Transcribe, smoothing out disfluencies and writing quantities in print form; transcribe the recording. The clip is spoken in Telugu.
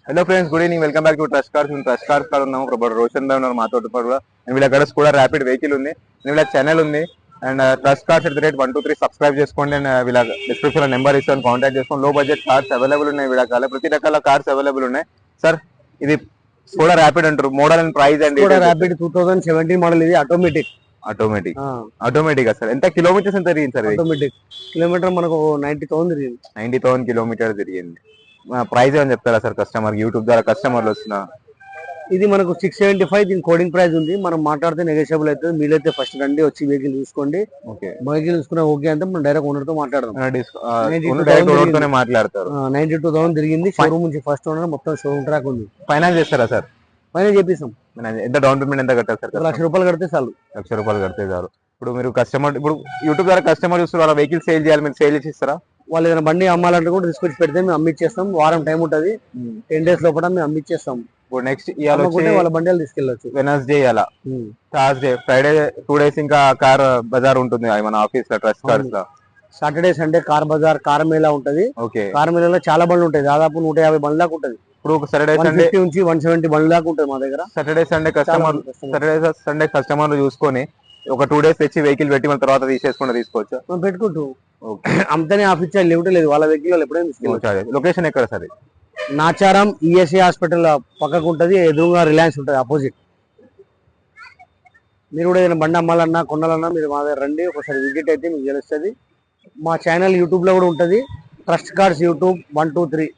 Hello friends, good evening. Welcome back to trust cars. Trust cars కాడ ఉన్నాము. ఇప్పుడు రోషన్ భాయ్ ఉన్నారు మాతో పాటు. అండ్ వీళ్ళ దగ్గర కూడా ర్యాపిడ్ వెహికల్ ఉంది. అండ్ వీళ్ళ ఛానల్ ఉంది. అండ్ ట్రస్ట్ కార్స్ @123 సబ్స్క్రైబ్ చేసుకోండి. అండ్ వీళ్ళ డిస్క్రిప్షన్ లో నెంబర్ ఇస్తాను, కాంటాక్ట్ చేసుకోండి. లో బడ్జెట్ కార్స్ అవైలబుల్ ఉన్నాయి. వీళ్ళ కాల ప్రతి రకాల కార్స్ అవైలబుల్ ఉన్నాయి. సార్, ఇది స్కోడా ర్యాపిడ్ అంటారు. Model and price and Skoda rapid 2017 model. ఇది ఆటోమేటిక్. Automatic sir. ఎంత కిలోమీటర్స్ ఎంత తిరిగింది సార్? ఆటోమేటిక్ కిలోమీటర్ మనకు 90,000 తిరిగింది. 90,000 కిలోమీటర్ తిరిగింది. ప్రైస్ ఏమని చెప్తారా సార్? కస్టమర్ యూట్యూబ్ ద్వారా కస్టమర్లు వస్తున్నా. ఇది మనకు 675. దీని కోడింగ్ ప్రైస్ ఉంది. మనం మాట్లాడితే నెగోషియబుల్ అవుతుంది. మీరైతే ఫస్ట్ రండి, వచ్చి వెహికల్ చూసుకోండి. వెహికల్ చూసుకున్నా ఓకే అంటే మనం డైరెక్ట్ ఓనర్ తో మాట్లాడదాం. 92,000 తిరిగింది. షోరూమ్ నుంచి ఫస్ట్ ఓనర్, మొత్తం షోరూమ్ ట్రాక్ ఉంది. ఫైనాన్స్ చేస్తారా సార్? ఫైనాన్స్ చేపిస్తాం. ఎంత డౌన్ పేమెంట్ ఎంత కట్టారు సార్? ₹1,00,000 కడితే చాలు. ₹1,00,000 కడితే చాలు. ఇప్పుడు మీరు కస్టమర్, ఇప్పుడు యూట్యూబ్ ద్వారా కస్టమర్ చూస్తారు, వాళ్ళ వెహికల్ సేల్ చేయాలి, మీరు సేల్ చేసి ఇస్తారా? వాళ్ళు ఏదైనా బండి అమ్మాలంటే కూడా తీసుకొచ్చి పెడితే మేము అమ్మిచ్చేస్తాం. వారం టైం ఉంటుంది, 10 days లోపల మేము అమ్మిచ్చేస్తాం. ఇప్పుడు నెక్స్ట్ వాళ్ళ బండిలు తీసుకెళ్ళచ్చు. వెనస్డే అలా, థర్స్డే, ఫ్రైడే 2 days ఇంకా కార్ బజార్ ఉంటుంది మన ఆఫీస్ లో, ట్రస్ట్ కార్స్ లో. సాటర్డే సండే కార్ బజార్, కార్ మేళా ఉంటది. కార్ మేళాలో చాలా బండ్లు ఉంటాయి. దాదాపు 150 బండ్ల దాకా ఉంటది. ఇప్పుడు సాటర్డే సండే నుంచి 170 బండ్ల దాకా ఉంటుంది మా దగ్గర. సాటర్డే సండే కస్టమర్లు చూసుకొని ఒక 2 days తెచ్చి వెహికల్ పెట్టి మన తర్వాత తీసేసుకుంటే తీసుకోవచ్చు. మనం పెట్టుకుంటూ అంతనే ఆఫీస్ లిమిట్ లేదు. వాళ్ళ వెహికల్ వాళ్ళు ఎప్పుడైనా తీసుకోవచ్చు. లొకేషన్ ఎక్కడ సార్? నాచారం ఈఎస్ఐ హాస్పిటల్ పక్కకు ఉంటది. ఎదురుగా రిలయన్స్ ఉంటది, ఆపోజిట్. మీరు కూడా ఏదైనా బండి అమ్మాలన్నా కొనాలన్నా మీరు మా దగ్గర రండి, ఒకసారి విజిట్ అయితే మీకు తెలుస్తుంది. మా ఛానల్ యూట్యూబ్ లో కూడా ఉంటది, ట్రస్ట్ కార్స్ యూట్యూబ్ 123.